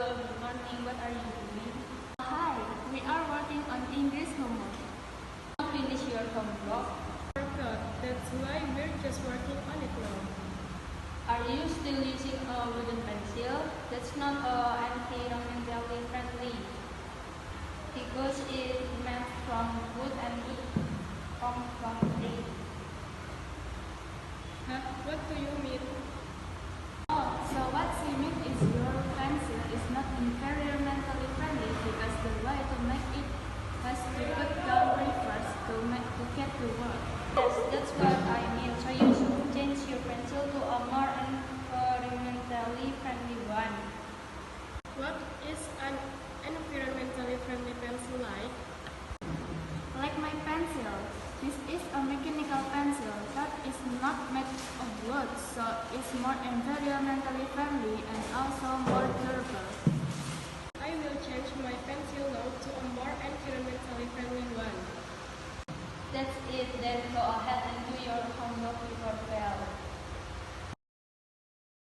Good morning, what are you doing? Hi, we are working on English homework. Finish your homework. That's why we're just working on it now. Are you still using a wooden pencil? That's not environmentally friendly because it's made from wood and it comes from tree. Huh? What do you mean? Oh, so what she means is your pencil is not environmentally friendly because the way to make it has to put down rivers to get to work. Yes, that's what I mean. So you should change your pencil to a more environmentally friendly one. What is an environmentally friendly pencil like? Like my pencil, this is a mechanical pencil that is not made of wood, so it's more environmentally friendly and also more durable. I will change my pencil now to a more environmentally friendly one. That's it. Then go ahead and do your homework before 12.